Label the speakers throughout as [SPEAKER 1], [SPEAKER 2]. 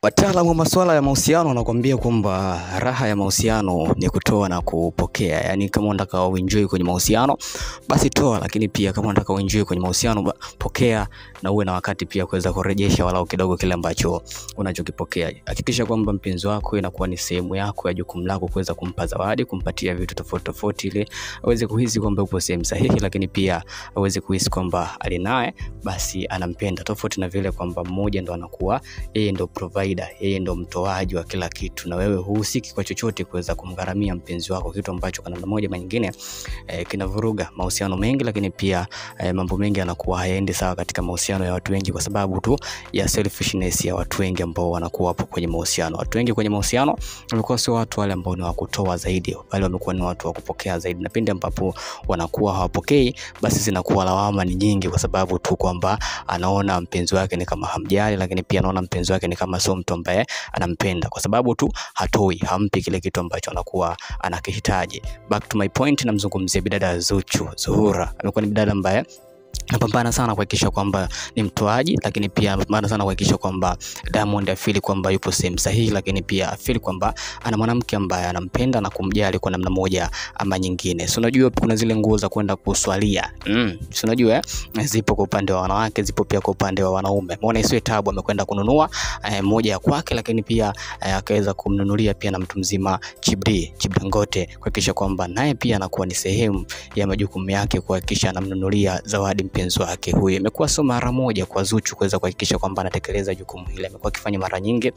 [SPEAKER 1] Wataalamu wa masuala ya mahusiano wanakuambia kwamba raha ya mahusiano ni kutoa na kupokea. Yaani kama unataka uenjoy kwenye mahusiano basi toa, lakini pia kama unataka uenjoy kwenye mahusiano pokea, na uwe na wakati pia kuweza kurejesha walau kidogo kile ambacho unachokipokea. Hakikisha kwamba mpenzi wako inakuwa ni sehemu yako ya jukumu lako kuweza kumpa zawadi, kumpatia vitu tofauti tofauti ili aweze kuhisi kwamba upo sehemu sahihi, lakini pia aweze kuhisi kwamba alinaye basi anampenda, tofauti na vile kwamba mmoja ndo anakuwa yeye ndo provider, yeye ndo mtoaji wa kila kitu na wewe huhusiki kwa chochote kuweza kumgharamia mpenzi wako, kitu ambacho kwa namna moja ama nyingine kinavuruga mahusiano mengi, lakini pia mambo mengi yanakuwa hayaendi sawa katika mahusiano ya watu wengi kwa sababu tu ya selfishness ya watu wengi ambao wanakuwa hapo kwenye mahusiano. Watu wengi kwenye mahusiano wamekuwa sio watu wale ambao ni wa kutoa zaidi, bali wamekuwa ni watu wa kupokea zaidi, na pindi ambapo wanakuwa hawapokei basi zinakuwa lawama ni nyingi, kwa sababu tu kwamba anaona mpenzi wake ni kama hamjali, lakini pia anaona mpenzi wake ni kama sio mtu ambaye anampenda, kwa sababu tu hatoi, hampi kile kitu ambacho anakuwa anakihitaji. Back to my point, namzungumzia bidada Zuhura. Amekuwa ni bidada ambaye anapambana sana kuhakikisha kwamba ni mtoaji, lakini pia anapambana sana kuhakikisha kwamba Diamond afili kwamba yupo sehemu sahihi, lakini pia afili kwamba ana mwanamke ambaye anampenda na kumjali kwa namna moja ama nyingine. So unajua kuna zile nguo za kwenda kuswalia. So unajua zipo kwa upande wa wanawake, zipo pia kwa upande wa wanaume. Muone isiwe tabu, amekwenda kununua moja ya kwake, lakini pia akaweza kumnunulia pia na mtu mzima Chibdi Dangote, kuhakikisha kwamba naye pia anakuwa ni sehemu ya majukumu yake kuhakikisha anamnunulia zawadi mpenzi wake. Huyu imekuwa sio mara moja kwa Zuchu kuweza kuhakikisha kwamba anatekeleza jukumu hili. Amekuwa akifanya mara nyingi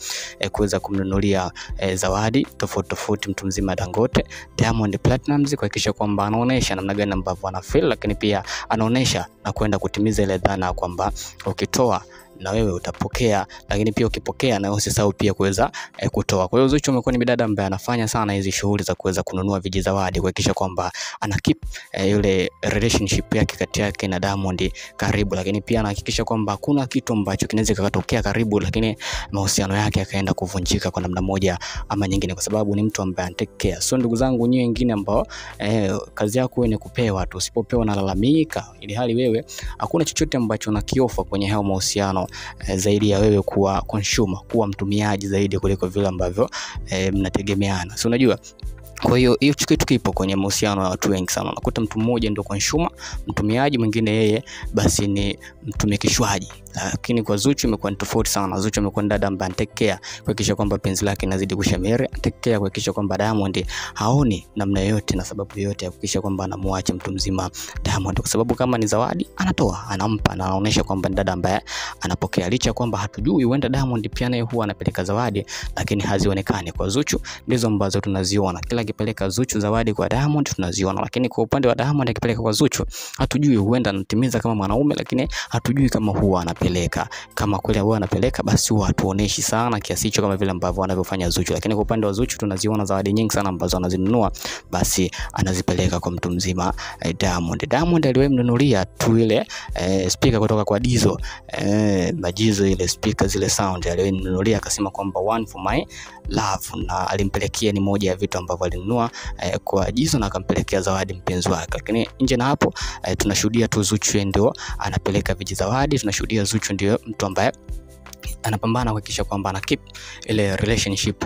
[SPEAKER 1] kuweza kumnunulia zawadi tofauti tofauti mtu mzima Dangote, Diamond Platnumz, kuhakikisha kwamba anaonesha namna gani ambavyo ana feel, lakini pia anaonesha na kwenda kutimiza ile dhana kwamba ukitoa na wewe utapokea, lakini pia ukipokea na usisahau pia kuweza kutoa. Kwa hiyo Zuchu amekuwa ni bidada ambaye anafanya sana hizi shughuli za kuweza kununua vijizawadi, kuhakikisha kwamba ana keep yule relationship yake kati yake na Diamond karibu, lakini pia anahakikisha kwamba hakuna kitu ambacho kinaweza kikatokea karibu lakini mahusiano yake yakaenda kuvunjika kwa namna moja ama nyingine, kwa sababu ni mtu ambaye anatake care. So ndugu zangu nyinyi wengine ambao kazi yako ni kupewa tu, usipopewa unalalamika, ili hali wewe hakuna chochote ambacho unakiofa kwenye hayo mahusiano zaidi ya wewe kuwa consumer, kuwa mtumiaji zaidi kuliko vile ambavyo mnategemeana. So unajua, kwa hiyo kitu kipo kwenye mahusiano ya watu wengi sana. Unakuta mtu mmoja ndio consumer, mtumiaji, mwingine yeye basi ni mtumikishwaji. Lakini kwa Zuchu imekuwa ni tofauti sana. Zuchu amekuwa dada ambaye take care kuhakikisha kwamba penzi lake linazidi kushamiri, take care kuhakikisha kwamba Diamond haoni namna yoyote na sababu yoyote ya kuhakikisha kwamba anamwacha mtu mzima Diamond, kwa sababu kama ni zawadi anatoa, anampa na anaonyesha kwamba ni dada ambaye anapokea, licha kwamba hatujui huenda Diamond pia naye huwa anapeleka zawadi lakini hazionekani. Kwa Zuchu ndizo ambazo tunaziona, kila akipeleka Zuchu zawadi kwa Diamond tunaziona, lakini kwa upande wa Diamond akipeleka kwa Zuchu hatujui, huenda anatimiza kama mwanaume lakini hatujui kama huwa anapeleka. Kama kweli huwa anapeleka basi huwa hatuoneshi sana kiasi hicho kama vile ambavyo anavyofanya Zuchu, lakini kwa upande wa Zuchu tunaziona zawadi nyingi sana ambazo anazinunua basi anazipeleka kwa mtu mzima Diamond aliyemnunulia tu ile speaker kutoka kwa Dizzo, Majizo, ile speaker zile sound aliyemnunulia, akasema kwamba one for my love, na alimpelekea ni moja ya vitu ambavyo alinunua kwa Dizzo na akampelekea zawadi mpenzi wake. Lakini nje na hapo tunashuhudia tu Zuchu ndio anapeleka vijizawadi, tunashuhudia Zuchu ndio mtu ambaye anapambana kuhakikisha kwamba ana keep ile relationship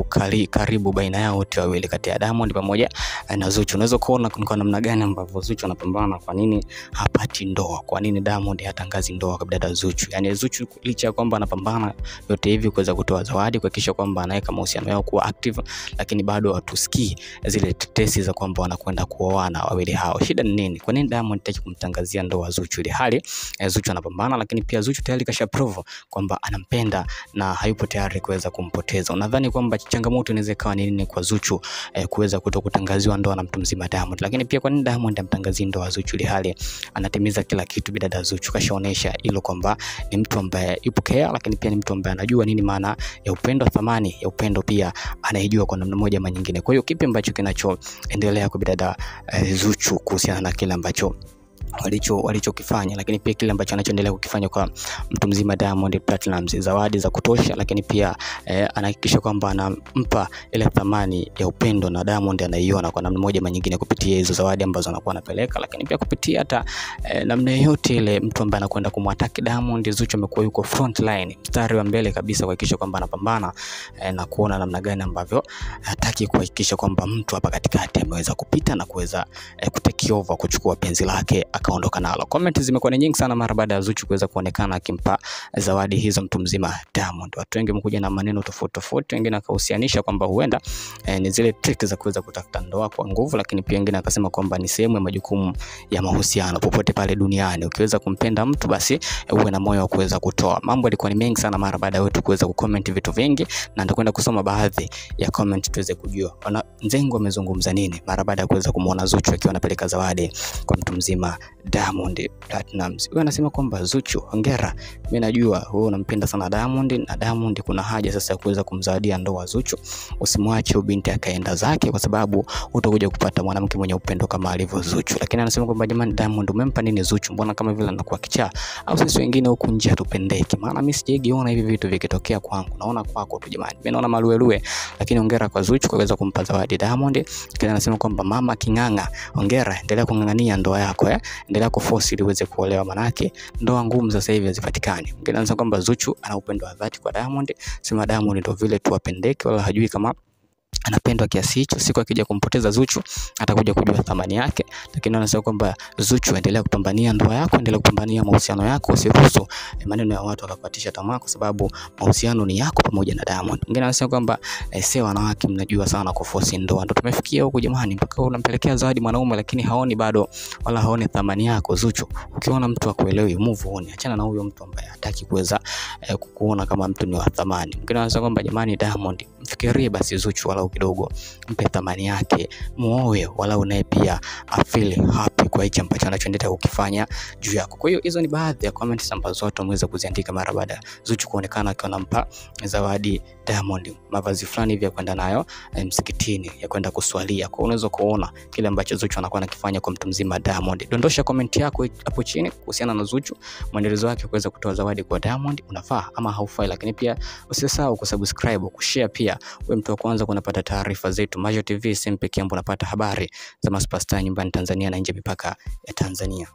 [SPEAKER 1] karibu baina yao wote wawili, kati ya Diamond pamoja na Zuchu. Unaweza kuona kwa namna gani ambavyo Zuchu anapambana, kwa nini hapati ndoa, kwa nini Diamond hatangazi ndoa kwa dada Zuchu. Yani Zuchu licha kwamba anapambana yote hivi kuweza kutoa zawadi, kuhakikisha kwamba anaweka mahusiano yao kuwa active, lakini bado hatusikii zile tetesi za kwamba wanakwenda kuoana wawili hao. Shida ni nini? Kwa nini Diamond hataki kumtangazia ndoa Zuchu, ile hali Zuchu anapambana, lakini pia Zuchu tayari kasha prove kwamba anampenda na hayupo tayari kuweza kumpoteza. Unadhani kwamba changamoto inaweza kuwa ni nini kwa Zuchu kuweza kutokutangaziwa ndoa na mtu mzima Diamond? Lakini pia kwa nini Diamond amtangazia ndoa Zuchu, ile hali anatimiza kila kitu? Bidada Zuchu kashaonesha hilo kwamba ni mtu ambaye yupo care, lakini pia ni mtu ambaye anajua nini maana ya upendo, thamani ya upendo pia anaijua kwa namna moja ama nyingine. Kwa hiyo kipi ambacho kinachoendelea kwa bidada Zuchu kuhusiana na kile ambacho walichokifanya, lakini pia kile ambacho anachoendelea kukifanya kwa mtu mzima Diamond Platnumz, zawadi za kutosha, lakini pia anahakikisha kwamba anampa ile thamani ya upendo na Diamond anaiona kwa namna moja nyingine kupitia hizo zawadi ambazo anakuwa anapeleka, lakini pia kupitia hata namna yote ile mtu ambaye anakwenda kumwataki Diamond. Zuchu amekuwa yuko front line, mstari wa mbele kabisa kuhakikisha kwamba anapambana na kuona namna gani ambavyo hataki kuhakikisha kwamba mtu hapa katikati ameweza kupita na kuweza kutake over, kuchukua penzi lake akaondoka nalo. Comment zimekuwa ni nyingi sana mara baada ya Zuchu kuweza kuonekana akimpa zawadi hizo mtu mzima Diamond. Watu wengi wamekuja na maneno tofauti tofauti, wengine akahusianisha kwamba huenda ni zile trick za kuweza kutafuta ndoa kwa nguvu, lakini pia wengine akasema kwamba ni sehemu ya majukumu ya mahusiano. Popote pale duniani ukiweza kumpenda mtu, basi uwe na moyo wa kuweza kutoa. Mambo yalikuwa ni mengi sana mara baada ya watu kuweza kucomment vitu vingi, na nitakwenda kusoma baadhi ya comment tuweze kujua wana Nzengo wamezungumza nini mara baada ya kuweza kumuona Zuchu akiwa anapeleka zawadi kwa mtu mzima Diamond Platnumz. Huyo anasema kwamba Zuchu, hongera, mimi najua wewe unampenda sana Diamond, na Diamond kuna haja sasa ya kuweza kumzawadia ndoa Zuchu. Usimwache ubinti akaenda zake, kwa sababu utakuja kupata mwanamke mwenye upendo kama alivyo Zuchu. Lakini anasema kwamba jamani, Diamond umempa nini Zuchu? Mbona kama vile anakuwa kichaa? Au sisi wengine huku nje hatupendeki? Maana mimi sijagiona hivi vitu vikitokea kwangu, naona kwako tu jamani. Mimi naona maluelue. Lakini hongera kwa Zuchu kwa kuweza kumpa zawadi Diamond. Lakini anasema kwamba mama King'ang'a, hongera, endelea kung'ang'ania ndoa yako, endelea kuforce ili uweze kuolewa, manake ndoa ngumu sasa hivi hazipatikani. Mwingine anasema kwamba Zuchu ana upendo wa dhati kwa Diamond, sema Diamond ndio vile tu apendeke, wala hajui kama anapendwa kiasi hicho. Siku akija kumpoteza Zuchu atakuja kujua thamani yake. Lakini anasema kwamba Zuchu, endelea kupambania ndoa yako, endelea kupambania mahusiano yako, usiruhusu maneno ya watu wakakupatisha tamaa, kwa sababu mahusiano ni yako pamoja na Diamond. Mwingine anasema kwamba sio wanawake mnajua sana kuforce ndoa, ndio tumefikia huko jamani, mpaka unampelekea zawadi mwanaume lakini haoni bado wala haoni thamani yako. Zuchu, ukiona mtu akuelewi, move on, achana na huyo mtu ambaye hataki kuweza kukuona kama mtu ni wa thamani. Mwingine anasema kwamba jamani, Diamond mfikirie basi Zuchu wala kidogo, mpe thamani yake, muoe wala unaye pia afeel happy kwa hicho ambacho anachoendelea kukifanya juu yako. Kwa hiyo hizo ni baadhi ya comments ambazo watu wameweza kuziandika mara baada ya Zuchu kuonekana akiwa anampa zawadi Diamond mavazi fulani hivi ya kwenda nayo msikitini, ya kwenda kuswalia. Kwa unaweza kuona kile ambacho Zuchu anakuwa anakifanya kwa mtu mzima Diamond. Dondosha comment yako hapo chini kuhusiana na Zuchu, mwendelezo wake kuweza kutoa zawadi kwa Diamond, unafaa ama haufai. Lakini pia usisahau kusubscribe, kushare, pia wewe mtu wa kwanza kunapata taarifa zetu. Majo TV, sehemu pekee ambapo unapata habari za superstar nyumbani Tanzania na nje mipaka ya Tanzania.